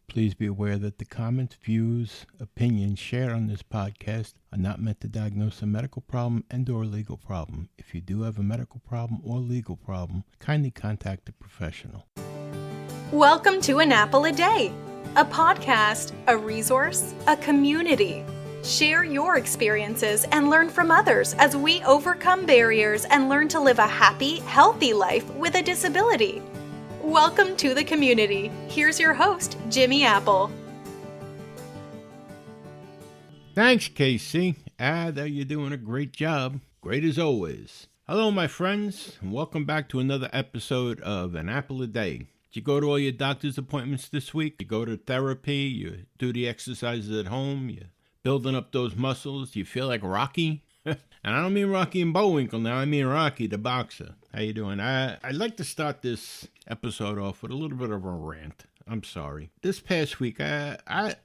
Please be aware that the comments, views, opinions shared on this podcast are not meant to diagnose a medical problem and/or legal problem. If you do have a medical problem or legal problem, kindly contact a professional. Welcome to An Apple a Day, a podcast, a resource, a community. Share your experiences and learn from others as we overcome barriers and learn to live a happy, healthy life with a disability. Welcome to the community. Here's your host, Jimmy Apple. Thanks, Casey. You're doing a great job. Great as always. Hello, my friends, and welcome back to another episode of An Apple a Day. Did you go to all your doctor's appointments this week? You go to therapy? You do the exercises at home? You building up those muscles? Do you feel like Rocky? And I don't mean Rocky and Bullwinkle now. I mean Rocky, the boxer. How you doing? I'd like to start this episode off with a little bit of a rant. I'm sorry. This past week, I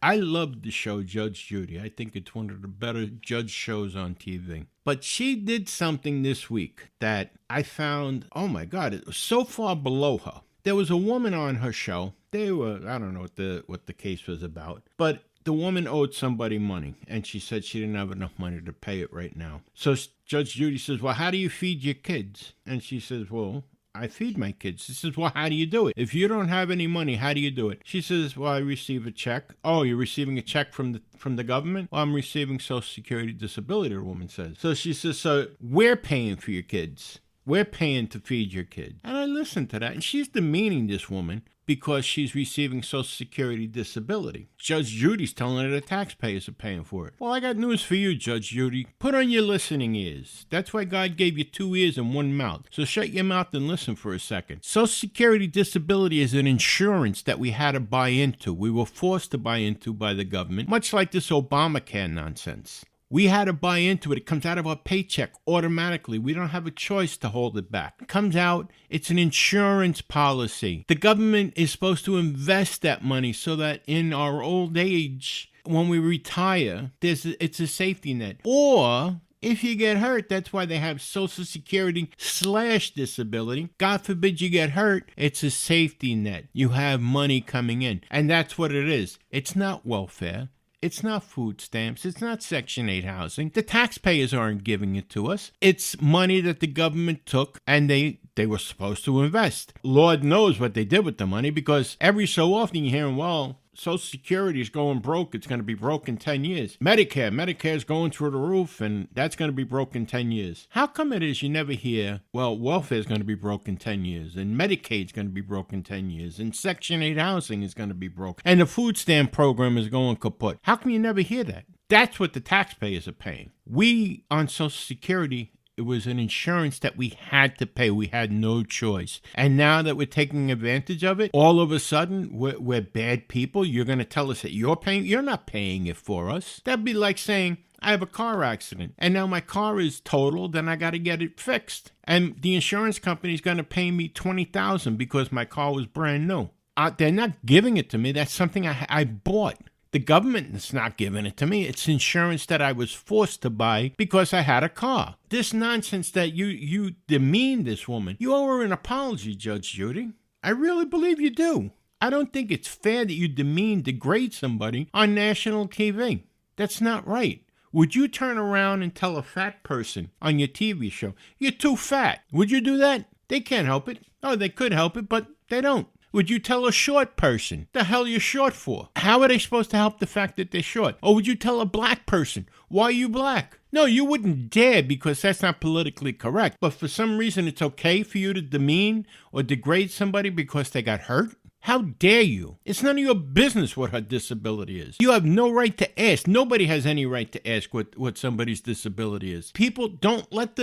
loved the show Judge Judy. I think it's one of the better judge shows on TV. But she did something this week that I found, oh my God, it was so far below her. There was a woman on her show. I don't know what the case was about, but the woman owed somebody money, and she said she didn't have enough money to pay it right now. So Judge Judy says, well, how do you feed your kids? And she says, well, I feed my kids. She says, well, how do you do it? If you don't have any money, how do you do it? She says, well, I receive a check. Oh, you're receiving a check from the government? Well, I'm receiving Social Security disability, the woman says. So she says, so we're paying for your kids. We're paying to feed your kids. And I listened to that, and she's demeaning this woman because she's receiving Social Security disability. Judge Judy's telling her the taxpayers are paying for it. Well, I got news for you, Judge Judy. Put on your listening ears. That's why God gave you 2 ears and 1 mouth. So shut your mouth and listen for a second. Social Security disability is an insurance that we had to buy into. We were forced to buy into by the government, much like this Obamacare nonsense. We had to buy into it. It comes out of our paycheck automatically. We don't have a choice to hold it back. It comes out. It's an insurance policy. The government is supposed to invest that money so that in our old age, when we retire, it's a safety net. Or if you get hurt, that's why they have Social Security/disability. God forbid you get hurt, it's a safety net. You have money coming in. And that's what it is. It's not welfare. It's not food stamps. It's not Section 8 housing. The taxpayers aren't giving it to us. It's money that the government took and they were supposed to invest. Lord knows what they did with the money, because every so often you hear, well, Social Security is going broke. It's going to be broke in 10 years. Medicare is going through the roof, and that's going to be broke in 10 years. How come it is you never hear, well, welfare is going to be broke in 10 years, and Medicaid is going to be broke in 10 years, and Section 8 housing is going to be broke, and the food stamp program is going kaput? How come you never hear that? That's what the taxpayers are paying. We, on Social Security, it was an insurance that we had to pay. We had no choice. And now that we're taking advantage of it, all of a sudden, we're bad people. You're going to tell us that you're paying? You're not paying it for us. That'd be like saying, I have a car accident, and now my car is totaled, and I got to get it fixed. And the insurance company is going to pay me $20,000 because my car was brand new. They're not giving it to me. That's something I bought. The government is not giving it to me. It's insurance that I was forced to buy because I had a car. This nonsense that you demean this woman. You owe her an apology, Judge Judy. I really believe you do. I don't think it's fair that you degrade somebody on national TV. That's not right. Would you turn around and tell a fat person on your TV show, you're too fat? Would you do that? They can't help it. Oh, they could help it, but they don't. Would you tell a short person, the hell you're short for? How are they supposed to help the fact that they're short? Or would you tell a black person, why are you black? No, you wouldn't dare, because that's not politically correct. But for some reason, it's okay for you to demean or degrade somebody because they got hurt? How dare you? It's none of your business what her disability is. You have no right to ask. Nobody has any right to ask what somebody's disability is. People don't let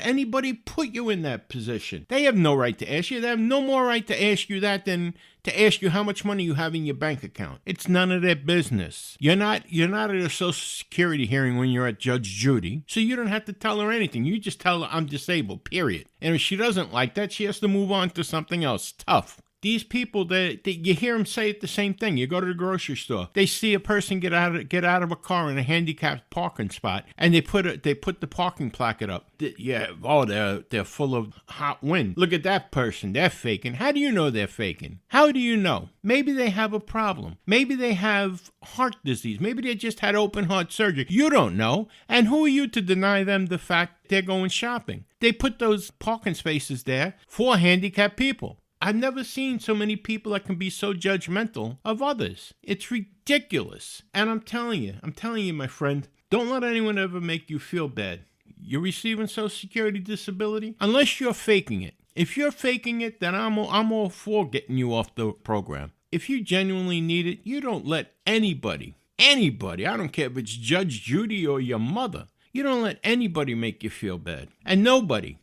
anybody put you in that position. They have no right to ask you. They have no more right to ask you that than to ask you how much money you have in your bank account. It's none of their business. You're not at a Social Security hearing when you're at Judge Judy, so you don't have to tell her anything. You just tell her, I'm disabled, period. And if she doesn't like that, she has to move on to something else. Tough. These people that you hear them say it the same thing. You go to the grocery store, they see a person get out of a car in a handicapped parking spot, and they put the parking placard up. They're full of hot wind. Look at that person. They're faking. How do you know they're faking? How do you know? Maybe they have a problem. Maybe they have heart disease. Maybe they just had open heart surgery. You don't know. And who are you to deny them the fact they're going shopping? They put those parking spaces there for handicapped people. I've never seen so many people that can be so judgmental of others. It's ridiculous. And I'm telling you, my friend, don't let anyone ever make you feel bad. You're receiving Social Security disability unless you're faking it. If you're faking it, then I'm all for getting you off the program. If you genuinely need it, you don't let anybody, I don't care if it's Judge Judy or your mother, you don't let anybody make you feel bad. And nobody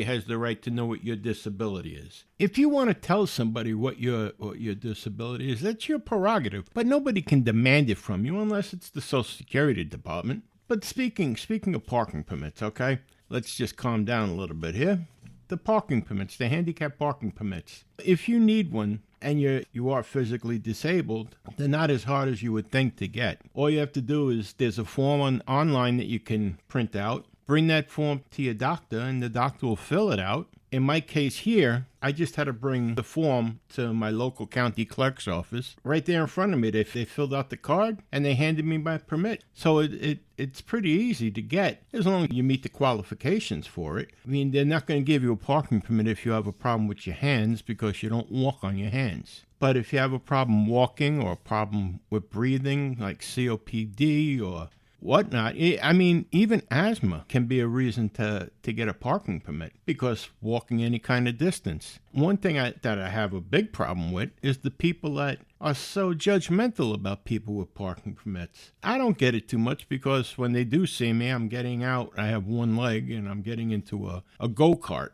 has the right to know what your disability is. If you want to tell somebody what your disability is, that's your prerogative. But nobody can demand it from you unless it's the Social Security Department. But speaking of parking permits, okay? Let's just calm down a little bit here. The parking permits, the handicap parking permits. If you need one and you are physically disabled, they're not as hard as you would think to get. All you have to do is there's a form online that you can print out. Bring that form to your doctor, and the doctor will fill it out. In my case here, I just had to bring the form to my local county clerk's office. Right there in front of me, they filled out the card, and they handed me my permit. So it's pretty easy to get, as long as you meet the qualifications for it. I mean, they're not going to give you a parking permit if you have a problem with your hands, because you don't walk on your hands. But if you have a problem walking or a problem with breathing, like COPD or whatnot, I mean, even asthma can be a reason to get a parking permit, because walking any kind of distance. One thing that I have a big problem with is the people that are so judgmental about people with parking permits. I don't get it too much, because when they do see me, I'm getting out, I have one leg, and I'm getting into a go-kart.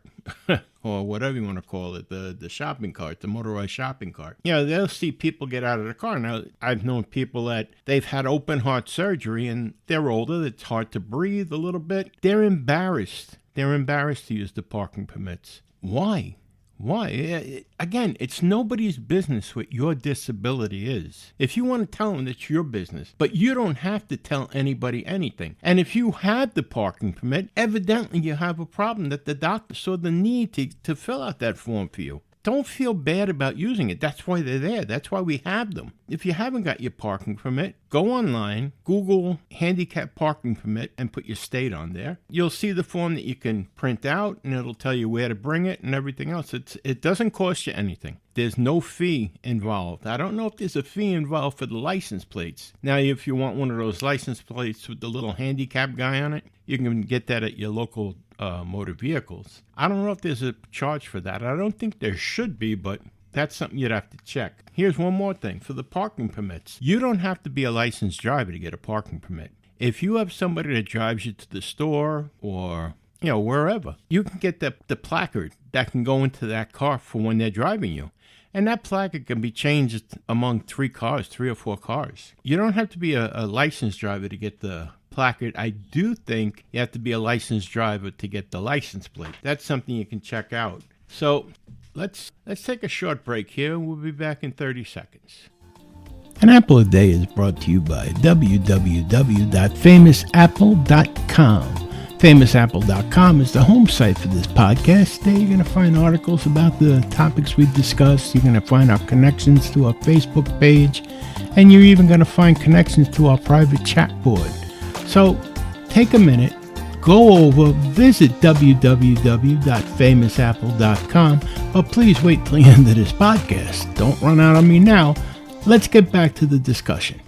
Or whatever you want to call it, the shopping cart, the motorized shopping cart. They'll see people get out of the car. Now, I've known people that they've had open heart surgery and they're older. It's hard to breathe a little bit. They're embarrassed. They're embarrassed to use the parking permits. Why? Again, it's nobody's business what your disability is. If you want to tell them, it's your business. But you don't have to tell anybody anything. And if you have the parking permit, evidently you have a problem that the doctor saw the need to fill out that form for you. Don't feel bad about using it. That's why they're there. That's why we have them. If you haven't got your parking permit, go online, Google handicap parking permit, and put your state on there. You'll see the form that you can print out, and it'll tell you where to bring it and everything else. It doesn't cost you anything. There's no fee involved. I don't know if there's a fee involved for the license plates. Now, if you want one of those license plates with the little handicap guy on it, you can get that at your local motor vehicles. I don't know if there's a charge for that. I don't think there should be, but that's something you'd have to check. Here's one more thing. For the parking permits, you don't have to be a licensed driver to get a parking permit. If you have somebody that drives you to the store or wherever, you can get the placard that can go into that car for when they're driving you. And that placard can be changed among 3 or 4 cars. You don't have to be a licensed driver to get the placard. I do think you have to be a licensed driver to get the license plate. That's something you can check out. So let's take a short break here. We'll be back in 30 seconds. An Apple a Day is brought to you by www.famousapple.com. FamousApple.com is the home site for this podcast. There you're going to find articles about the topics we discussed. You're going to find our connections to our Facebook page, and you're even going to find connections to our private chat board. So take a minute, go over, visit www.famousapple.com, but please wait till the end of this podcast. Don't run out on me now. Let's get back to the discussion.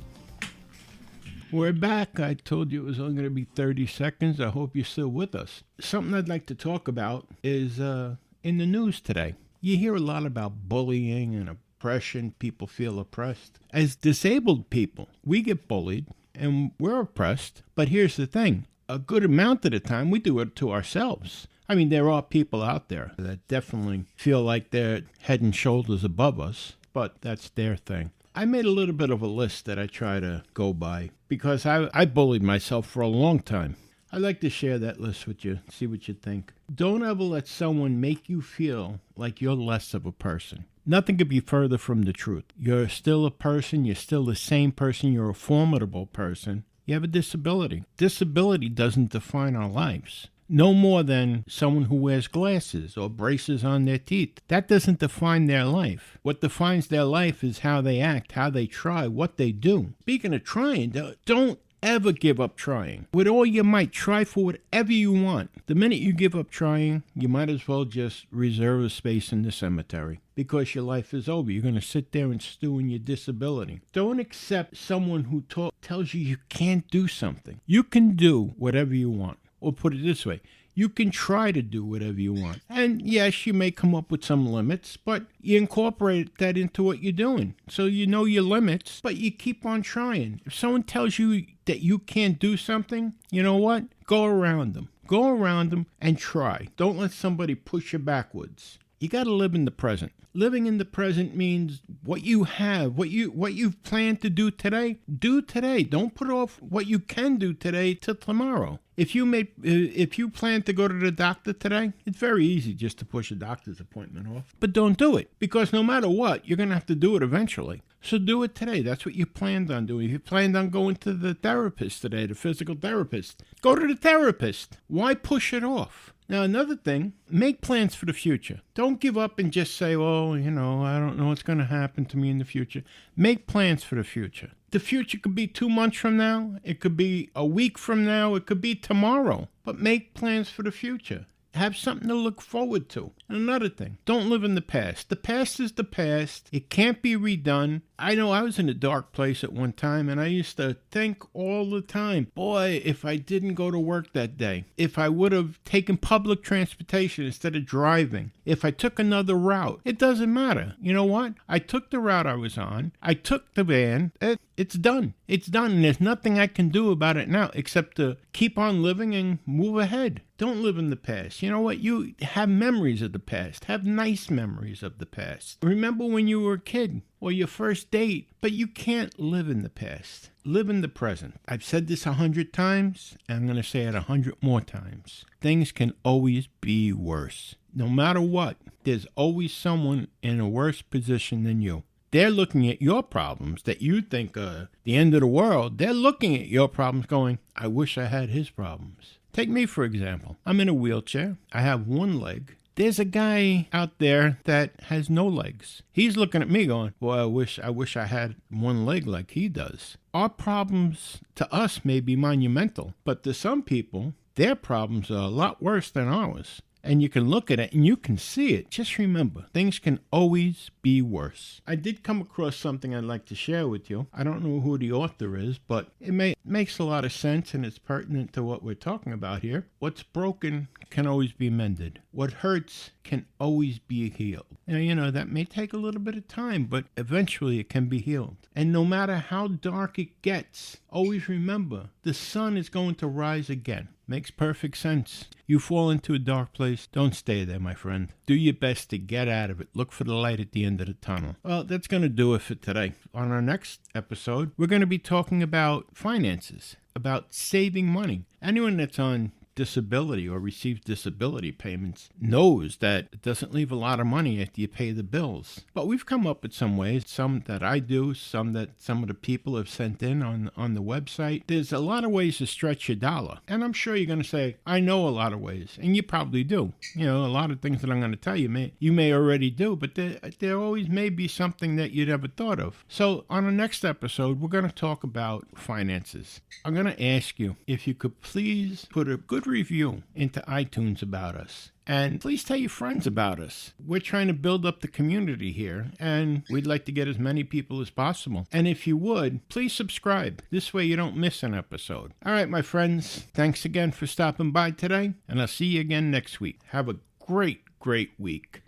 We're back. I told you it was only going to be 30 seconds. I hope you're still with us. Something I'd like to talk about is in the news today. You hear a lot about bullying and oppression. People feel oppressed. As disabled people, we get bullied and we're oppressed. But here's the thing. A good amount of the time, we do it to ourselves. I mean, there are people out there that definitely feel like they're head and shoulders above us, but that's their thing. I made a little bit of a list that I try to go by because I bullied myself for a long time. I'd like to share that list with you, see what you think. Don't ever let someone make you feel like you're less of a person. Nothing could be further from the truth. You're still a person. You're still the same person. You're a formidable person. You have a disability. Disability doesn't define our lives. No more than someone who wears glasses or braces on their teeth. That doesn't define their life. What defines their life is how they act, how they try, what they do. Speaking of trying, don't ever give up trying. With all your might, try for whatever you want. The minute you give up trying, you might as well just reserve a space in the cemetery, because your life is over. You're going to sit there and stew in your disability. Don't accept someone who tells you can't do something. You can do whatever you want. Or put it this way, you can try to do whatever you want. And yes, you may come up with some limits, but you incorporate that into what you're doing. So you know your limits, but you keep on trying. If someone tells you that you can't do something, you know what? Go around them. Go around them and try. Don't let somebody push you backwards. You got to live in the present. Living in the present means what you have, what you've planned to do today, do today. Don't put off what you can do today till tomorrow. If you plan to go to the doctor today, it's very easy just to push a doctor's appointment off. But don't do it, because no matter what, you're going to have to do it eventually. So do it today. That's what you planned on doing. If you planned on going to the therapist today, the physical therapist, go to the therapist. Why push it off? Now, another thing, make plans for the future. Don't give up and just say, oh, I don't know what's going to happen to me in the future. Make plans for the future. The future could be 2 months from now. It could be a week from now. It could be tomorrow. But make plans for the future. Have something to look forward to. And another thing, don't live in the past. The past is the past. It can't be redone. I know I was in a dark place at one time, and I used to think all the time, boy, if I didn't go to work that day, if I would have taken public transportation instead of driving, if I took another route, it doesn't matter. You know what? I took the route I was on. I took the van. It's done. It's done, and there's nothing I can do about it now except to keep on living and move ahead. Don't live in the past. You know what? You have memories of the past. Have nice memories of the past. Remember when you were a kid or your first date, but you can't live in the past. Live in the present. I've said this 100 times, and I'm going to say it 100 more times. Things can always be worse. No matter what, there's always someone in a worse position than you. They're looking at your problems that you think are the end of the world. They're looking at your problems going, I wish I had his problems. Take me, for example. I'm in a wheelchair. I have one leg. There's a guy out there that has no legs. He's looking at me going, boy, I wish I had one leg like he does. Our problems to us may be monumental, but to some people, their problems are a lot worse than ours. And you can look at it and you can see it. Just remember, things can always be worse. I did come across something I'd like to share with you. I don't know who the author is, but it makes a lot of sense and it's pertinent to what we're talking about here. What's broken can always be mended. What hurts can always be healed. Now, that may take a little bit of time, but eventually it can be healed. And no matter how dark it gets, always remember, the sun is going to rise again. Makes perfect sense. You fall into a dark place, don't stay there, my friend. Do your best to get out of it. Look for the light at the end of the tunnel. Well, that's going to do it for today. On our next episode, we're going to be talking about finances, about saving money. Anyone that's on disability or receives disability payments knows that it doesn't leave a lot of money after you pay the bills. But we've come up with some ways, some that I do, some that some of the people have sent in on the website. There's a lot of ways to stretch your dollar. And I'm sure you're going to say, I know a lot of ways. And you probably do. A lot of things that I'm going to tell you, you may already do, but there always may be something that you'd never thought of. So on the next episode, we're going to talk about finances. I'm going to ask you if you could please put a good review into iTunes about us. And please tell your friends about us. We're trying to build up the community here, and we'd like to get as many people as possible. And if you would, please subscribe. This way you don't miss an episode. All right, my friends, thanks again for stopping by today, and I'll see you again next week. Have a great, great week.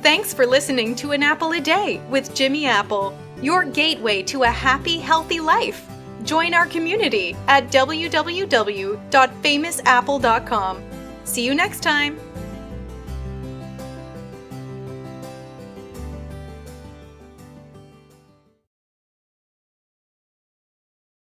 Thanks for listening to An Apple a Day with Jimmy Apple, your gateway to a happy, healthy life. Join our community at www.famousapple.com. See you next time.